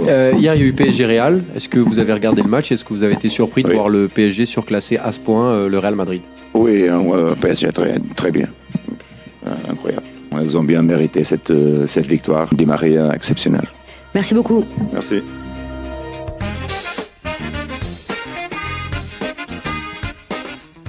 Hier, il y a eu PSG Real. Est-ce que vous avez regardé le match? Est-ce que vous avez été surpris de voir le PSG surclasser à ce point le Real Madrid? Oui, PSG très bien. Incroyable. Ils ont bien mérité cette victoire. Di Maria exceptionnelle. Merci beaucoup. Merci.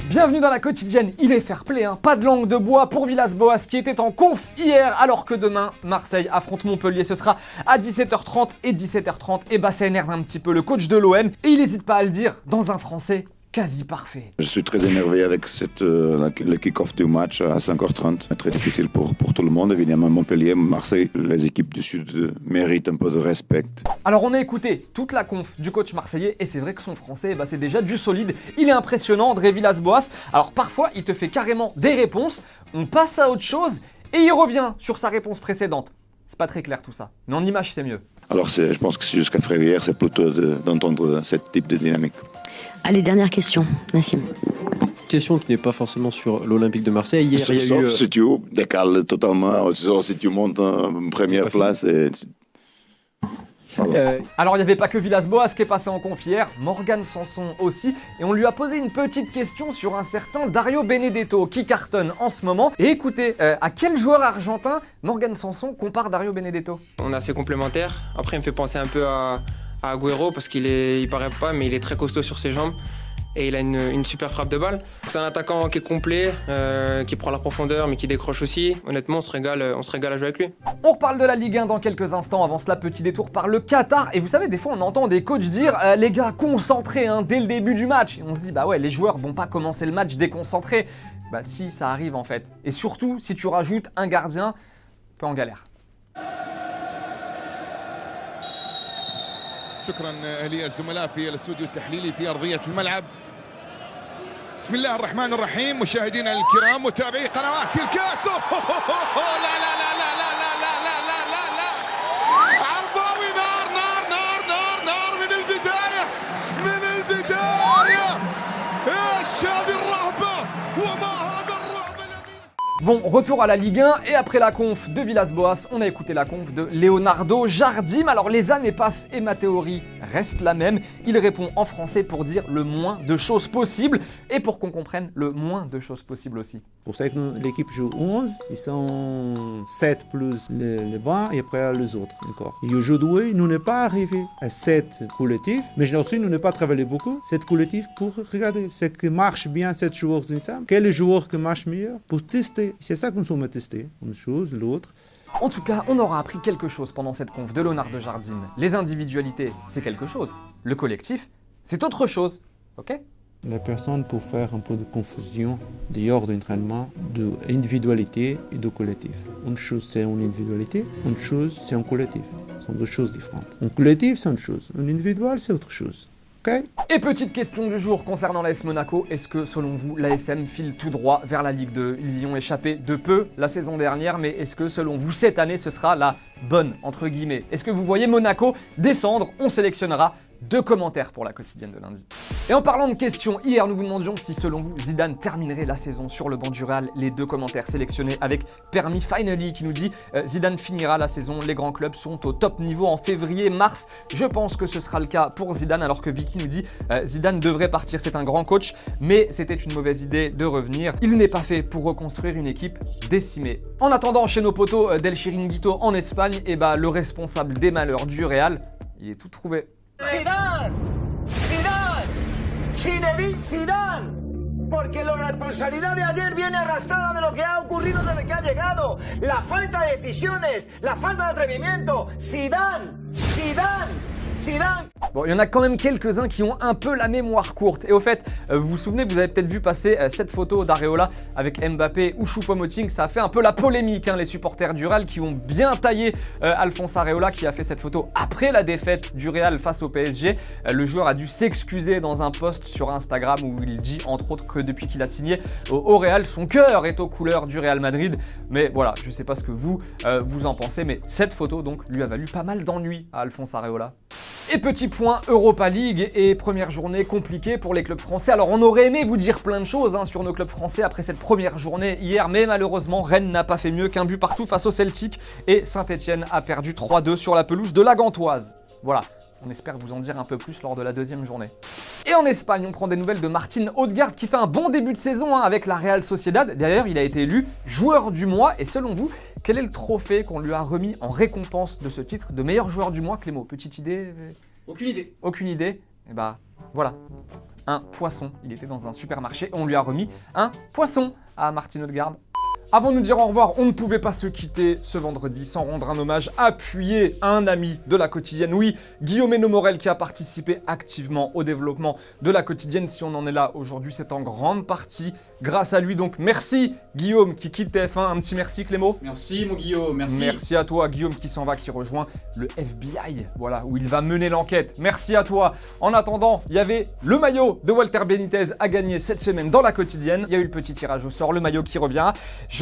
Bienvenue dans la quotidienne, il est fair play, hein. Pas de langue de bois pour Villas-Boas qui était en conf hier, alors que demain, Marseille affronte Montpellier. Ce sera à 17h30 et 17h30. Et bah ça énerve un petit peu le coach de l'OM, et il n'hésite pas à le dire dans un français quasi parfait. Je suis très énervé avec le kick-off du match à 5h30. Très difficile pour tout le monde, évidemment. Montpellier, Marseille, les équipes du Sud méritent un peu de respect. Alors on a écouté toute la conf du coach marseillais, et c'est vrai que son français, c'est déjà du solide. Il est impressionnant, André Villas-Boas. Alors parfois, il te fait carrément des réponses, on passe à autre chose, et il revient sur sa réponse précédente. C'est pas très clair tout ça, mais en image c'est mieux. Alors je pense que jusqu'à Frévière, c'est plutôt d'entendre ce type de dynamique. Allez, dernière question, Nassim. Question qui n'est pas forcément sur l'Olympique de Marseille. Hier, il y a Sauf eu... si tu décales totalement, sauf si tu montes en première place. Alors il n'y avait pas que Villas-Boas qui est passé en conf hier, Morgan Sanson aussi, et on lui a posé une petite question sur un certain Dario Benedetto qui cartonne en ce moment. Et écoutez, à quel joueur argentin Morgan Sanson compare Dario Benedetto? On est assez complémentaires. Après il me fait penser un peu à Agüero parce il paraît pas, mais il est très costaud sur ses jambes et il a une super frappe de balle. C'est un attaquant qui est complet, qui prend la profondeur mais qui décroche aussi. Honnêtement, on se régale à jouer avec lui. On reparle de la Ligue 1 dans quelques instants. Avant cela, petit détour par le Qatar. Et vous savez, des fois on entend des coachs dire les gars, concentrés dès le début du match. Et on se dit bah ouais, les joueurs vont pas commencer le match déconcentrés. Bah si, ça arrive en fait. Et surtout, si tu rajoutes un gardien, un peu en galère. شكرا للزملاء في الاستوديو التحليلي في ارضيه الملعب. بسم الله الرحمن الرحيم مشاهدينا الكرام متابعي قنوات الكاس. لا لا لا لا لا لا لا لا لا لا لا عرضاوي نار نار نار نار نار من البدايه ايش هذه الرهبه وما هذا الرعب الذي. Bon, retour à la Ligue 1, et après la conf de Villas-Boas, on a écouté la conf de Leonardo Jardim. Alors les années passent et ma théorie reste la même. Il répond en français pour dire le moins de choses possibles, et pour qu'on comprenne le moins de choses possibles aussi. Pour ça que l'équipe joue 11, ils sont 7 plus le banc et après les autres encore. Et aujourd'hui, nous n'est pas arrivé à 7 collectifs, mais aussi nous n'est pas travaillé beaucoup. 7 collectifs pour regarder ce qui marche bien, 7 joueurs ensemble, quel est le joueur qui marche mieux, pour tester. C'est ça que nous sommes testés, une chose, l'autre. En tout cas, on aura appris quelque chose pendant cette conf de Leonardo Jardim. Les individualités, c'est quelque chose. Le collectif, c'est autre chose. Ok ? La personne peut faire un peu de confusion dehors d'entraînement, d'individualité et de collectif. Une chose, c'est une individualité, une chose, c'est un collectif. Ce sont deux choses différentes. Un collectif, c'est une chose. Un individuel, c'est autre chose. Okay. Et petite question du jour concernant l'AS Monaco, est-ce que selon vous l'ASM file tout droit vers la Ligue 2? Ils y ont échappé de peu la saison dernière, mais est-ce que selon vous cette année ce sera la bonne entre guillemets? Est-ce que vous voyez Monaco descendre? On sélectionnera 2 commentaires pour la quotidienne de lundi. Et en parlant de questions, hier nous vous demandions si selon vous Zidane terminerait la saison sur le banc du Real. Les 2 commentaires sélectionnés avec Permis Finally qui nous dit Zidane finira la saison, les grands clubs sont au top niveau en février-mars. Je pense que ce sera le cas pour Zidane, alors que Vicky nous dit Zidane devrait partir, c'est un grand coach, mais c'était une mauvaise idée de revenir. Il n'est pas fait pour reconstruire une équipe décimée. En attendant, chez nos potos d'El Chiringuito en Espagne, le responsable des malheurs du Real, il est tout trouvé. Zidane, Zidane, Zinedine Zidane, porque la responsabilidad de ayer viene arrastrada de lo que ha ocurrido desde que ha llegado, la falta de decisiones, la falta de atrevimiento. Zidane, Zidane, Zidane. Bon, il y en a quand même quelques-uns qui ont un peu la mémoire courte. Et au fait, vous vous souvenez, vous avez peut-être vu passer cette photo d'Areola avec Mbappé ou Choupo-Moting. Ça a fait un peu la polémique, les supporters du Real qui ont bien taillé Alphonse Areola qui a fait cette photo après la défaite du Real face au PSG. Le joueur a dû s'excuser dans un post sur Instagram où il dit entre autres que depuis qu'il a signé au Real, son cœur est aux couleurs du Real Madrid. Mais voilà, je sais pas ce que vous en pensez, mais cette photo donc lui a valu pas mal d'ennuis à Alphonse Areola. Et petit point Europa League et première journée compliquée pour les clubs français. Alors on aurait aimé vous dire plein de choses sur nos clubs français après cette première journée hier, mais malheureusement Rennes n'a pas fait mieux qu'un but partout face au Celtic et Saint-Etienne a perdu 3-2 sur la pelouse de la Gantoise. Voilà, on espère vous en dire un peu plus lors de la deuxième journée. Et en Espagne, on prend des nouvelles de Martin Odegaard qui fait un bon début de saison avec la Real Sociedad. D'ailleurs, il a été élu joueur du mois. Et selon vous, quel est le trophée qu'on lui a remis en récompense de ce titre de meilleur joueur du mois, Clément? Petite idée? Aucune idée. Aucune idée? Et bah voilà, un poisson. Il était dans un supermarché et on lui a remis un poisson à Martin Odegaard. Avant de nous dire au revoir, on ne pouvait pas se quitter ce vendredi sans rendre un hommage appuyé à un ami de la quotidienne. Oui, Guillaume Hénaud Morel qui a participé activement au développement de la quotidienne. Si on en est là aujourd'hui, c'est en grande partie grâce à lui. Donc merci Guillaume qui quitte TF1. Un petit merci Clément. Merci mon Guillaume, merci. Merci à toi Guillaume qui s'en va, qui rejoint le FBI. Voilà, où il va mener l'enquête. Merci à toi. En attendant, il y avait le maillot de Walter Benitez à gagner cette semaine dans la quotidienne. Il y a eu le petit tirage au sort, le maillot qui revient.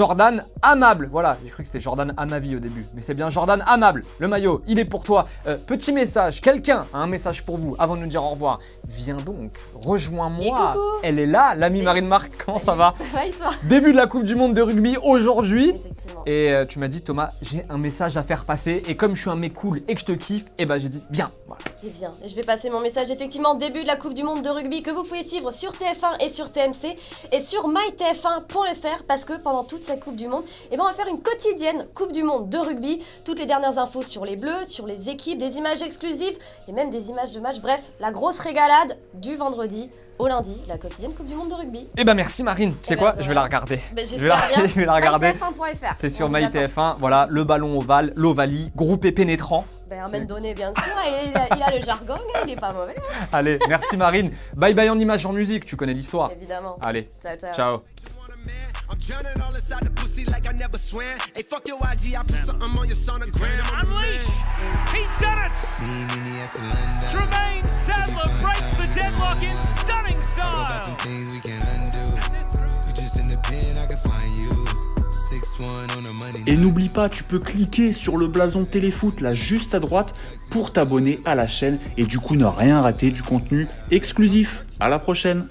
Jordan Amable, voilà, j'ai cru que c'était Jordan Amavi au début, mais c'est bien Jordan Amable, le maillot, il est pour toi. Petit message, quelqu'un a un message pour vous avant de nous dire au revoir. Viens donc, rejoins-moi. Elle est là, l'amie Marine Marc, comment ça va? Ça va et toi? Début de la Coupe du Monde de rugby aujourd'hui. Effectivement. Et tu m'as dit Thomas, j'ai un message à faire passer et comme je suis un mec cool et que je te kiffe, et bah j'ai dit viens. Voilà. Et viens, et je vais passer mon message effectivement, début de la Coupe du Monde de rugby que vous pouvez suivre sur TF1 et sur TMC et sur mytf1.fr parce que pendant toute cette Coupe du Monde, et ben on va faire une quotidienne Coupe du Monde de rugby, toutes les dernières infos sur les Bleus, sur les équipes, des images exclusives et même des images de match, bref, la grosse régalade du vendredi au lundi, la quotidienne Coupe du Monde de rugby. Et bah merci Marine, tu sais quoi, je vais la regarder. Ben, Je vais la regarder. mytf1.fr. C'est sur MyTF1, voilà, le ballon ovale, l'ovalie, groupé pénétrant. Ben, un mètre donné bien sûr, et il a le jargon, il est pas mauvais. Allez, merci Marine. Bye bye en images en musique, tu connais l'histoire. Évidemment. Allez, Ciao, ciao. ciao. I'm drowning all inside the pussy like I never swam. Hey, fuck your IG, I put something on your sonogram. Unleashed! He's done it! Tremaine Sadler breaks the deadlock in stunning style! Et n'oublie pas, tu peux cliquer sur le blason Téléfoot là juste à droite pour t'abonner à la chaîne et du coup ne rien rater du contenu exclusif. À la prochaine!